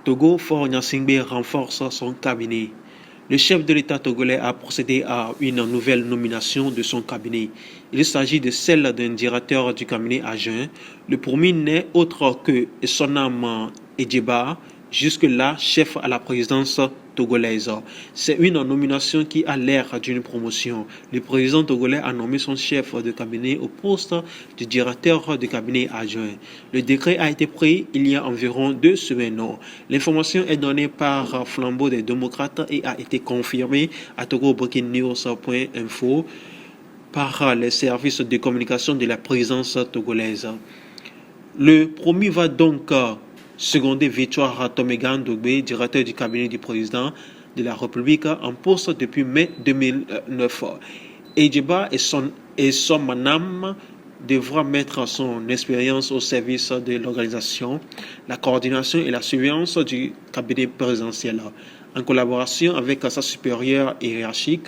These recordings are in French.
Togo, Faure Gnassingbé renforce son cabinet. Le chef de l'État togolais a procédé à une nouvelle nomination de son cabinet. Il s'agit de celle d'un directeur du cabinet adjoint. Le premier n'est autre que Sonam Edjeba, jusque-là chef à la présidence togolaise. C'est une nomination qui a l'air d'une promotion. Le président togolais a nommé son chef de cabinet au poste de directeur de cabinet adjoint. Le décret a été pris il y a environ 2 semaines. L'information est donnée par Flambeau des démocrates et a été confirmée à togobreakingnews.info par les services de communication de la présidence togolaise. Le premier va donc seconder Victoire Tomegan Dogbe, directeur du cabinet du président de la République, en poste depuis mai 2009. Edjeba et son manam devra mettre son expérience au service de l'organisation, la coordination et la surveillance du cabinet présidentiel. En collaboration avec sa supérieure hiérarchique,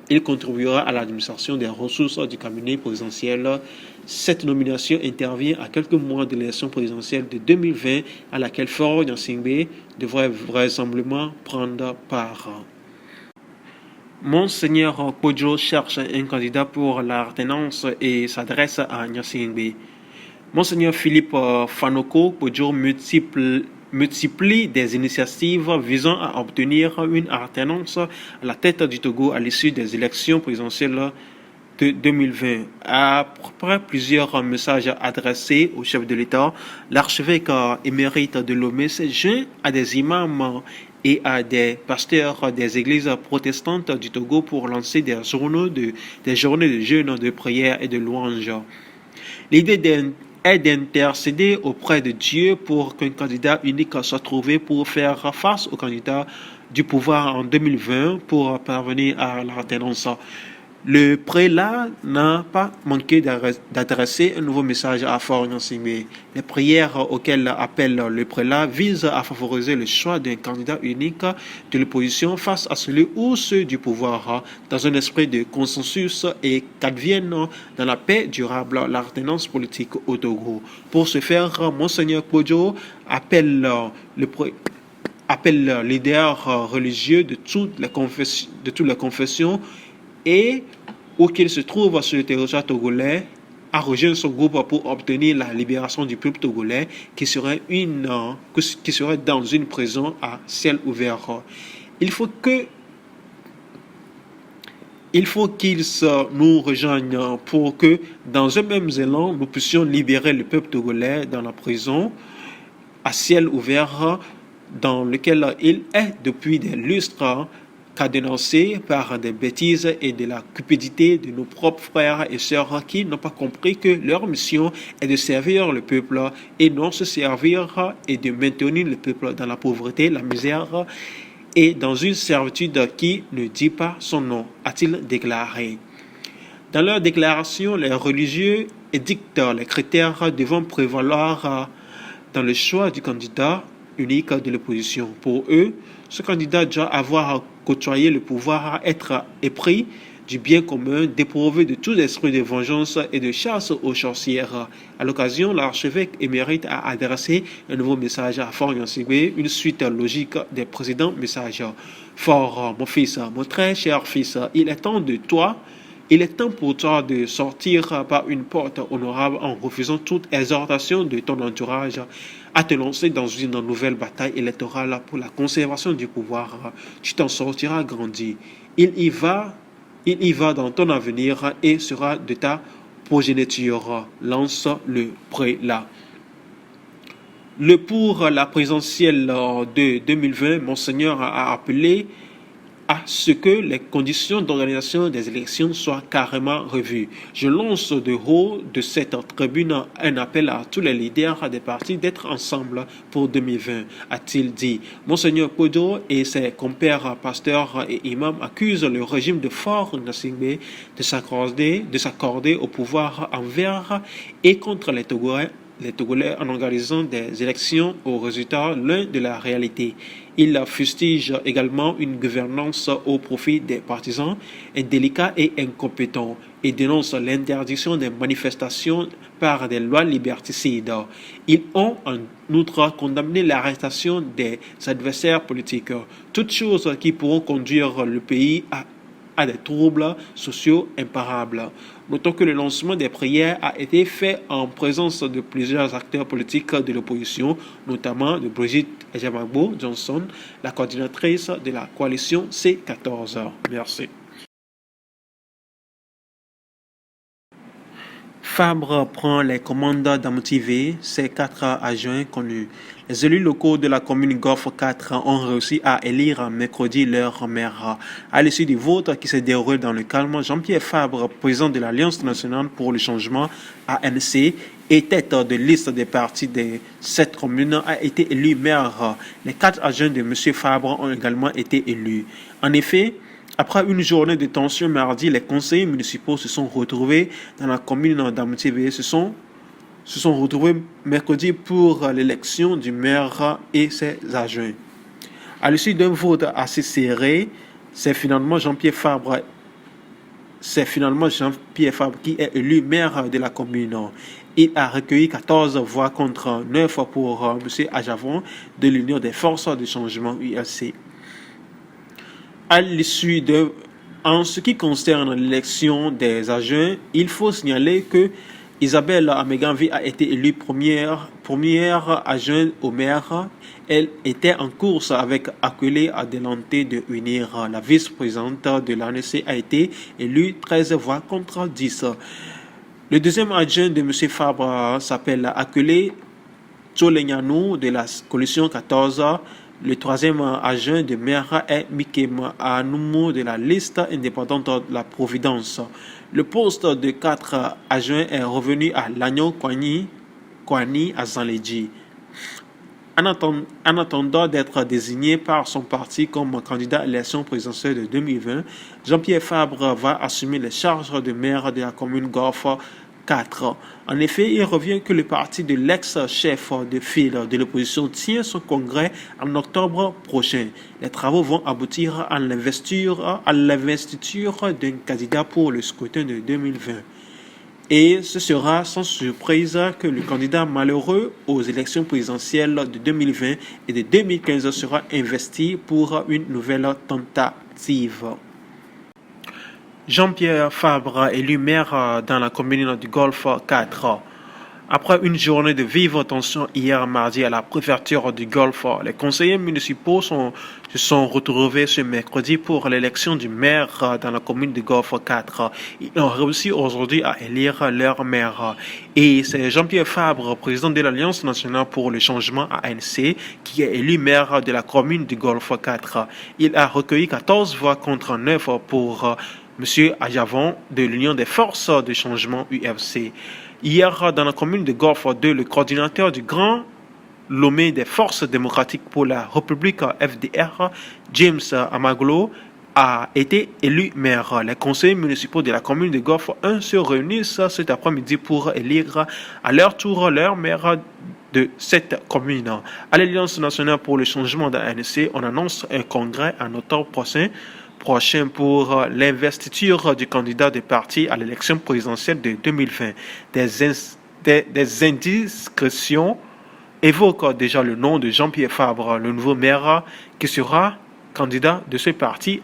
il contribuera à l'administration des ressources du cabinet présidentiel. Cette nomination intervient à quelques mois de l'élection présidentielle de 2020 à laquelle Faure Gnassingbé devrait vraisemblablement prendre part. Monseigneur Kodjo cherche un candidat pour la retenance et s'adresse à Gnassingbé. Monseigneur Philippe Fanoko Kodjo multiplie des initiatives visant à obtenir une alternance à la tête du Togo à l'issue des élections présidentielles de 2020. Après plusieurs messages adressés au chef de l'État, l'archevêque émérite de Lomé s'est joint à des imams et à des pasteurs des églises protestantes du Togo pour lancer des journées de jeûne, de prière et de louange. L'idée est d'intercéder auprès de Dieu pour qu'un candidat unique soit trouvé pour faire face au candidat du pouvoir en 2020 pour parvenir à la retenance. Le prélat n'a pas manqué d'adresser un nouveau message à Faure Gnassingbé. Les prières auxquelles appelle le prélat visent à favoriser le choix d'un candidat unique de l'opposition face à celui ou ceux du pouvoir, dans un esprit de consensus et qu'advienne dans la paix durable la retenance politique au Togo. Pour ce faire, Monseigneur Kodjo appelle les leaders religieux de toutes les confessions et où qu'il se trouve sur le territoire togolais à rejoindre son groupe pour obtenir la libération du peuple togolais qui serait dans une prison à ciel ouvert. Il faut qu'ils nous rejoignent pour que dans un même élan nous puissions libérer le peuple togolais dans la prison à ciel ouvert dans lequel il est depuis des lustres cadenassé par des bêtises et de la cupidité de nos propres frères et sœurs qui n'ont pas compris que leur mission est de servir le peuple et non se servir et de maintenir le peuple dans la pauvreté, la misère et dans une servitude qui ne dit pas son nom, a-t-il déclaré. Dans leur déclaration, les religieux édictent les critères devant prévaloir dans le choix du candidat unique de l'opposition. Pour eux, ce candidat doit avoir côtoyé le pouvoir, être épris du bien commun, dépourvu de tout esprit de vengeance et de chasse aux sorcières. À l'occasion, l'archevêque émérite a adressé un nouveau message à Faure Gnassingbé, une suite logique des précédents messages. Faure, mon fils, mon très cher fils, il est temps pour toi de sortir par une porte honorable en refusant toute exhortation de ton entourage à te lancer dans une nouvelle bataille électorale pour la conservation du pouvoir. Tu t'en sortiras grandi. Il y va dans ton avenir et sera de ta progéniture. Lance le prélat. Pour la présidentielle de 2020, Monseigneur a appelé à ce que les conditions d'organisation des élections soient carrément revues. Je lance de haut de cette tribune un appel à tous les leaders des partis d'être ensemble pour 2020, a-t-il dit. Monseigneur Kodjo et ses compères pasteurs et imams accusent le régime de Faure Gnassingbé de s'accorder au pouvoir envers et contre les Togolais les Togolais en organisant des élections aux résultats loin de la réalité. Il fustige également une gouvernance au profit des partisans indélicats et incompétents et dénonce l'interdiction des manifestations par des lois liberticides. Ils ont en outre condamné l'arrestation des adversaires politiques, toutes choses qui pourront conduire le pays à des troubles sociaux imparables. Notons que le lancement des prières a été fait en présence de plusieurs acteurs politiques de l'opposition, notamment de Brigitte Ejamagbo Johnson, la coordinatrice de la coalition C14. Merci. Fabre prend les commandes d'Amouti. Ses 4 adjoints connus. Les élus locaux de la commune Golfe 4 ont réussi à élire mercredi leur maire. À l'issue du vote qui se déroule dans le calme, Jean-Pierre Fabre, président de l'Alliance nationale pour le changement ANC et tête de liste des partis de cette commune, a été élu maire. Les 4 adjoints de M. Fabre ont également été élus. En effet, après une journée de tension mardi, les conseillers municipaux se sont retrouvés dans la commune d'Amouti. Se sont retrouvés mercredi pour l'élection du maire et ses adjoints. À l'issue d'un vote assez serré, c'est finalement Jean-Pierre Fabre qui est élu maire de la commune. Il a recueilli 14 voix contre 9 pour M. Ajavon de l'Union des forces de changement ULC. À l'issue en ce qui concerne l'élection des adjoints, il faut signaler que Isabelle Ameganvi a été élue première adjointe au maire. Elle était en course avec Akule Adelante de Unir. La vice-présidente de l'ANC a été élue 13 voix contre 10. Le deuxième adjoint de M. Fabre s'appelle Akule Tcholenyanou de la coalition 14. Le troisième adjoint de maire est Mikem Anoumou de la liste indépendante de la Providence. Le poste de 4 adjoints est revenu à Lanyo Kwani à Zanledji. En attendant d'être désigné par son parti comme candidat à l'élection présidentielle de 2020, Jean-Pierre Fabre va assumer les charges de maire de la commune Golfe 4. En effet, il revient que le parti de l'ex-chef de file de l'opposition tient son congrès en octobre prochain. Les travaux vont aboutir à l'investiture d'un candidat pour le scrutin de 2020. Et ce sera sans surprise que le candidat malheureux aux élections présidentielles de 2020 et de 2015 sera investi pour une nouvelle tentative. Jean-Pierre Fabre, élu maire dans la commune du Golfe 4. Après une journée de vive tension hier mardi à la préfecture du Golfe, les conseillers municipaux se sont retrouvés ce mercredi pour l'élection du maire dans la commune du Golfe 4. Ils ont réussi aujourd'hui à élire leur maire. Et c'est Jean-Pierre Fabre, président de l'Alliance nationale pour le changement ANC, qui est élu maire de la commune du Golfe 4. Il a recueilli 14 voix contre 9 pour M. Ajavon de l'Union des forces de changement UFC. Hier, dans la commune de Golfe 2, le coordinateur du Grand Lomé des forces démocratiques pour la République FDR, James Amaglo, a été élu maire. Les conseillers municipaux de la commune de Golfe 1 se réunissent cet après-midi pour élire à leur tour leur maire de cette commune. À l'Alliance nationale pour le changement de l'ANC, on annonce un congrès en octobre prochain pour l'investiture du candidat du parti à l'élection présidentielle de 2020. Des indiscrétions évoquent déjà le nom de Jean-Pierre Fabre, le nouveau maire qui sera candidat de ce parti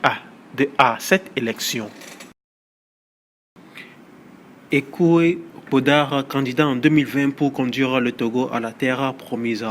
à cette élection. Ekoué Bodar, candidat en 2020 pour conduire le Togo à la terre promise.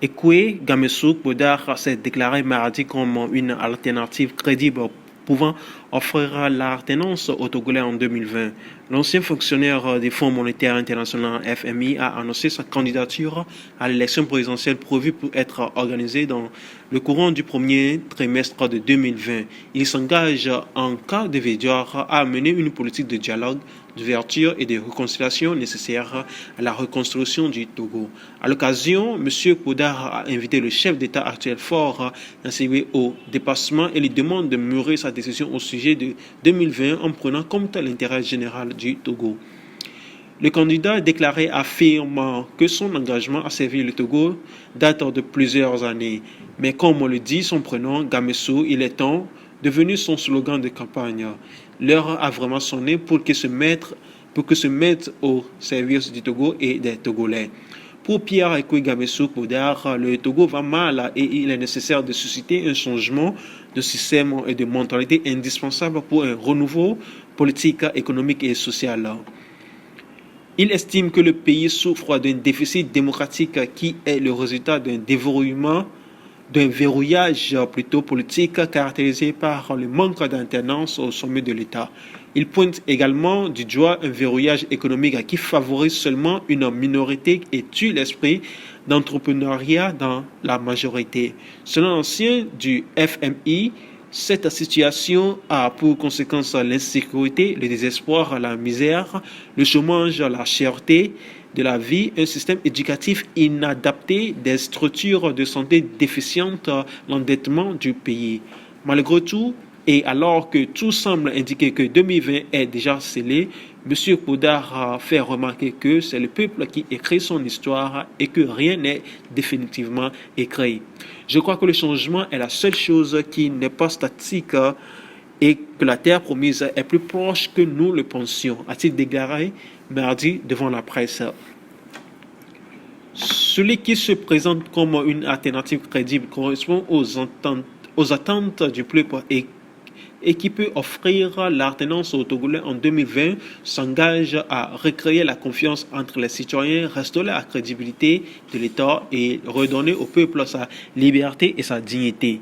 Ekoué Gamesouk Bodar s'est déclaré mardi comme une alternative crédible pouvant offrir l'alternance aux Togolais en 2020. L'ancien fonctionnaire du Fonds monétaire international FMI a annoncé sa candidature à l'élection présidentielle prévue pour être organisée dans le courant du premier trimestre de 2020. Il s'engage en cas de victoire à mener une politique de dialogue, d'ouverture et de réconciliation nécessaire à la reconstruction du Togo. À l'occasion, M. Kodar a invité le chef d'État actuel fort ainsi au dépassement et lui demande de mûrir sa décision au sujet de 2020 en prenant compte l'intérêt général du Togo. Le candidat déclaré affirme que son engagement à servir le Togo date de plusieurs années. Mais comme on le dit son prénom, Gamessou, il est temps, devenu son slogan de campagne. L'heure a vraiment sonné pour que se mette au service du Togo et des Togolais. Pour Pierre Ekwe Gamessou Poudar, le Togo va mal et il est nécessaire de susciter un changement de système et de mentalité indispensable pour un renouveau politique, économique et social. Il estime que le pays souffre d'un déficit démocratique qui est le résultat d'un verrouillage plutôt politique caractérisé par le manque d'alternance au sommet de l'État. Il pointe également du doigt un verrouillage économique qui favorise seulement une minorité et tue l'esprit d'entrepreneuriat dans la majorité. Selon l'ancien du FMI, cette situation a pour conséquence l'insécurité, le désespoir, la misère, le chômage, la cherté de la vie, un système éducatif inadapté, des structures de santé déficientes, l'endettement du pays. Malgré tout, et alors que tout semble indiquer que 2020 est déjà scellé, M. Poudar fait remarquer que c'est le peuple qui écrit son histoire et que rien n'est définitivement écrit. Je crois que le changement est la seule chose qui n'est pas statique et que la terre promise est plus proche que nous le pensions, a-t-il déclaré mardi devant la presse. Celui qui se présente comme une alternative crédible correspond aux attentes du peuple et qui peut offrir l'alternance aux Togolais en 2020 s'engage à recréer la confiance entre les citoyens, restaurer la crédibilité de l'État et redonner au peuple sa liberté et sa dignité.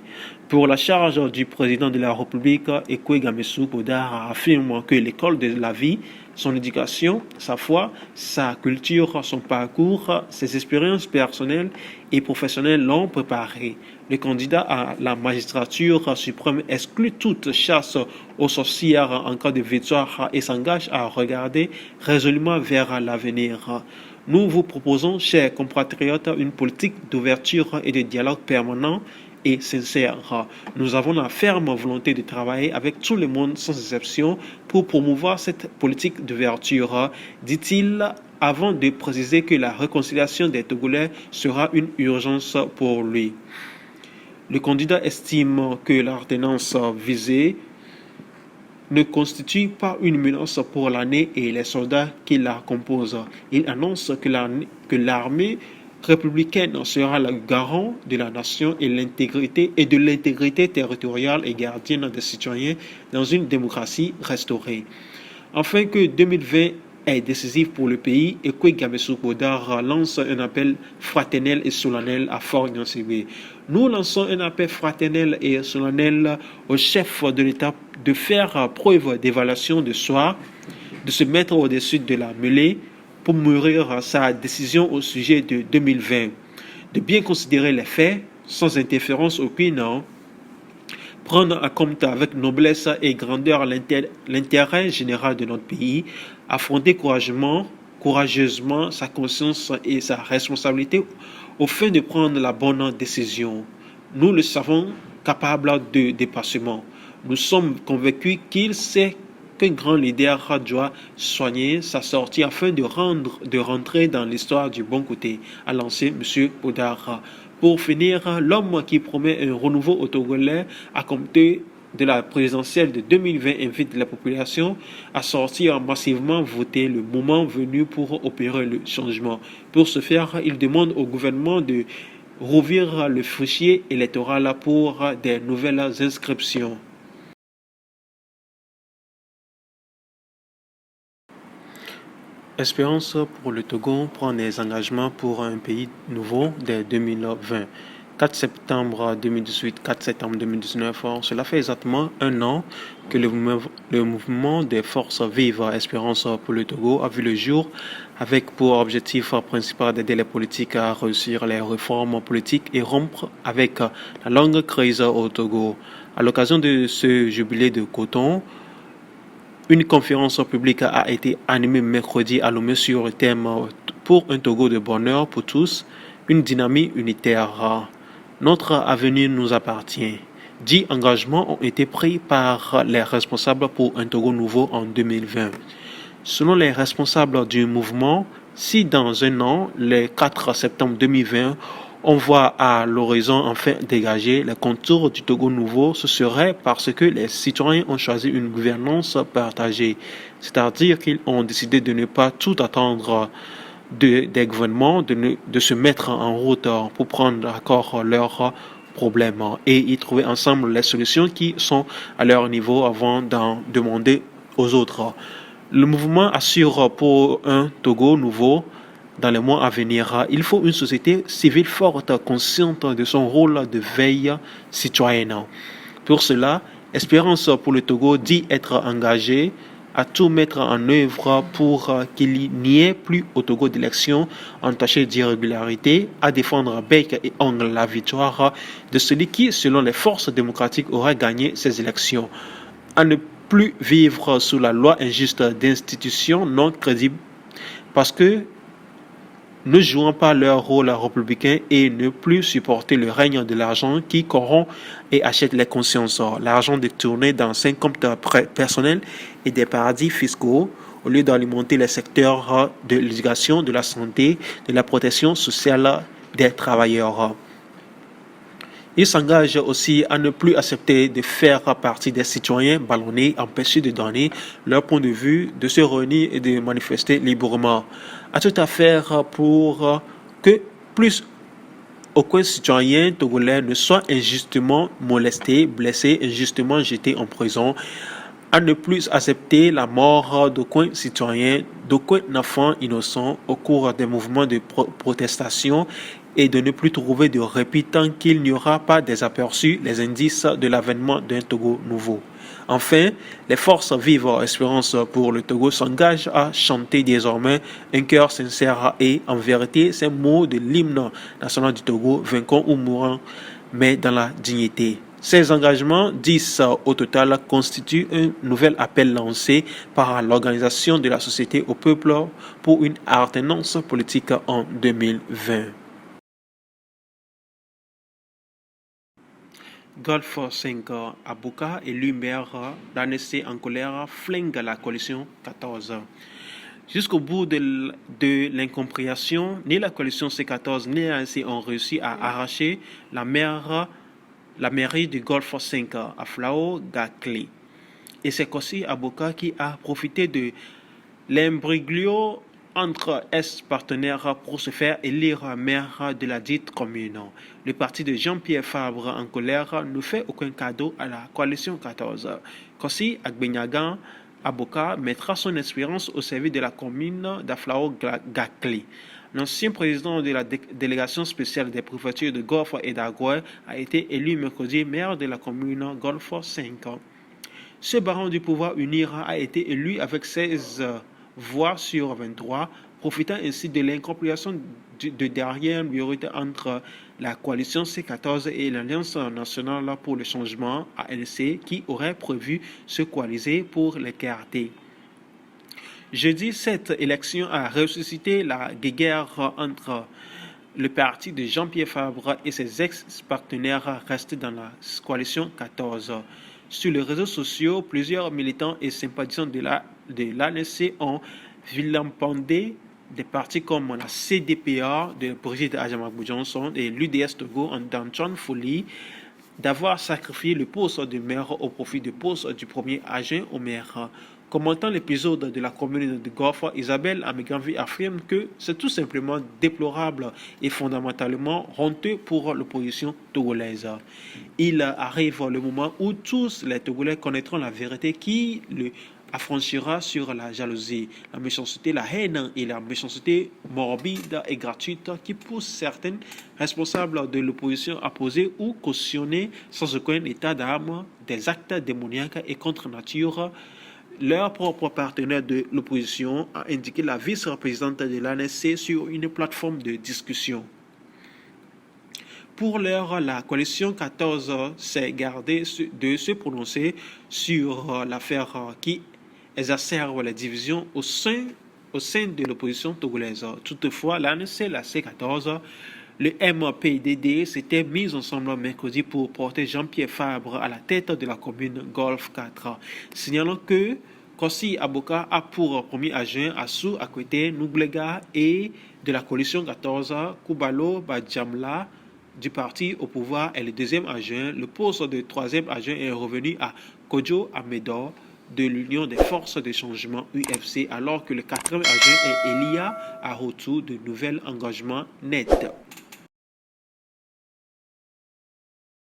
Pour la charge du président de la République, Ekwe Gamessou Poudar affirme que l'école de la vie, son éducation, sa foi, sa culture, son parcours, ses expériences personnelles et professionnelles l'ont préparé. Le candidat à la magistrature suprême exclut toute chasse aux sorcières en cas de victoire et s'engage à regarder résolument vers l'avenir. Nous vous proposons, chers compatriotes, une politique d'ouverture et de dialogue permanent et sincère. Nous avons la ferme volonté de travailler avec tout le monde sans exception pour promouvoir cette politique d'ouverture, dit-il, avant de préciser que la réconciliation des Togolais sera une urgence pour lui. Le candidat estime que l'alternance visée ne constitue pas une menace pour l'année et les soldats qui la composent. Il annonce que l'armée républicaine sera le garant de la nation et de l'intégrité territoriale et gardienne des citoyens dans une démocratie restaurée. Afin que 2020 est décisif pour le pays, Ekwe Gamessou Poudar lance un appel fraternel et solennel à Fort Gnassingbé. Nous lançons un appel fraternel et solennel au chef de l'État de faire preuve d'évaluation de soi, de se mettre au-dessus de la mêlée pour mûrir sa décision au sujet de 2020, de bien considérer les faits sans interférence aucune, prendre en compte avec noblesse et grandeur l'intérêt général de notre pays, affronter courageusement sa conscience et sa responsabilité au fin de prendre la bonne décision. Nous le savons capable de dépassement. Nous sommes convaincus qu'il sait qu'un grand leader doit soigner sa sortie afin de rentrer dans l'histoire du bon côté, a lancé M. Poudar. Pour finir, l'homme qui promet un renouveau au Togolais à compter de la présidentielle de 2020 invite la population à sortir massivement voter le moment venu pour opérer le changement. Pour ce faire, il demande au gouvernement de rouvrir le fichier électoral pour des nouvelles inscriptions. Espérance pour le Togo prend des engagements pour un pays nouveau dès 2020. 4 septembre 2018, 4 septembre 2019, cela fait exactement un an que le mouvement des forces vives Espérance pour le Togo a vu le jour avec pour objectif principal d'aider les politiques à réussir les réformes politiques et rompre avec la longue crise au Togo. À l'occasion de ce jubilé de Coton, une conférence publique a été animée mercredi à Lomé sur le thème pour un Togo de bonheur pour tous, une dynamique unitaire. Notre avenir nous appartient. 10 engagements ont été pris par les responsables pour un Togo nouveau en 2020. Selon les responsables du mouvement, si dans un an, le 4 septembre 2020, on voit à l'horizon enfin dégager les contours du Togo nouveau, ce serait parce que les citoyens ont choisi une gouvernance partagée, c'est-à-dire qu'ils ont décidé de ne pas tout attendre des gouvernements, de se mettre en route pour prendre d'accord leurs problèmes et y trouver ensemble les solutions qui sont à leur niveau avant d'en demander aux autres. Le mouvement assure pour un Togo nouveau dans les mois à venir. Il faut une société civile forte, consciente de son rôle de veille citoyenne. Pour cela, Espérance pour le Togo dit être engagé à tout mettre en œuvre pour qu'il n'y ait plus au Togo d'élections entachées d'irrégularité, à défendre bec et ongle la victoire de celui qui, selon les forces démocratiques, aura gagné ces élections, à ne plus vivre sous la loi injuste d'institutions non crédibles parce que ne jouant pas leur rôle républicain et ne plus supporter le règne de l'argent qui corrompt et achète les consciences. L'argent détourné dans 5 comptes personnels et des paradis fiscaux au lieu d'alimenter les secteurs de l'éducation, de la santé, de la protection sociale des travailleurs. Il s'engage aussi à ne plus accepter de faire partie des citoyens ballonnés, empêchés de donner leur point de vue, de se réunir et de manifester librement. À tout à faire pour que plus aucun citoyen togolais ne soit injustement molesté, blessé, injustement jeté en prison, à ne plus accepter la mort d'aucun citoyen, d'aucun enfant innocent au cours des mouvements de protestation et de ne plus trouver de répit tant qu'il n'y aura pas désaperçu les indices de l'avènement d'un Togo nouveau. Enfin, les forces vives Espérance pour le Togo s'engagent à chanter désormais un cœur sincère et en vérité ces mots de l'hymne national du Togo, vainquons ou mourants, mais dans la dignité. Ces engagements, 10 au total, constituent un nouvel appel lancé par l'Organisation de la société au peuple pour une alternance politique en 2020. Golf 5, Abouka et Lumière d'ANC en colère flinguent la coalition 14. Jusqu'au bout de l'incompréhension, ni la coalition C14 ni l'ANC ont réussi à arracher la mairie du Golfe 5 à Flao Gakli. Et c'est aussi Abouka qui a profité de l'imbroglio entre ex-partenaires pour se faire élire maire de la dite commune. Le parti de Jean-Pierre Fabre en colère ne fait aucun cadeau à la coalition 14. Kossi Agbenyagan Aboka mettra son expérience au service de la commune d'Aflao Gakli. L'ancien président de la délégation spéciale des préfectures de Golfe et d'Agoué a été élu mercredi maire de la commune Golfe 5. Ce baron du pouvoir unir a été élu avec 16 voix sur 23, profitant ainsi de l'incompréhension de derrière minorité entre la coalition C14 et l'Alliance nationale pour le changement ANC qui aurait prévu se coaliser pour l'écarter. Jeudi, cette élection a ressuscité la guerre entre le parti de Jean-Pierre Fabre et ses ex-partenaires restés dans la coalition 14. Sur les réseaux sociaux, plusieurs militants et sympathisants de l'ANC ont vilipendé des partis comme la CDPA de Brigitte Ajamakbou Johnson et l'UDS Togo en Danchon Folie d'avoir sacrifié le poste de maire au profit du poste du premier adjoint au maire. Commentant l'épisode de la commune de Golfe, Isabelle Ameganvi affirme que c'est tout simplement déplorable et fondamentalement honteux pour l'opposition togolaise. Il arrive le moment où tous les Togolais connaîtront la vérité qui le affranchira sur la jalousie, la méchanceté, la haine et la méchanceté morbide et gratuite qui poussent certains responsables de l'opposition à poser ou cautionner sans aucun état d'âme des actes démoniaques et contre nature. Leur propre partenaire de l'opposition a indiqué la vice-présidente de l'ANC sur une plateforme de discussion. Pour l'heure, la coalition 14 s'est gardée de se prononcer sur l'affaire qui exacerbe les divisions au sein de l'opposition togolaise. Toutefois, l'ANC, la C14, le MPDD s'étaient mis ensemble mercredi pour porter Jean-Pierre Fabre à la tête de la commune Golfe 4, signalant que Kossi Aboka a pour premier agent Assou Akwete Noublega et de la coalition 14, Koubalo Badjamla du parti au pouvoir est le deuxième agent. Le poste de troisième agent est revenu à Kodjo Amedor de l'Union des forces de changement UFC, alors que le quatrième agent est Elia Ahotu de Nouvel Engagement Net.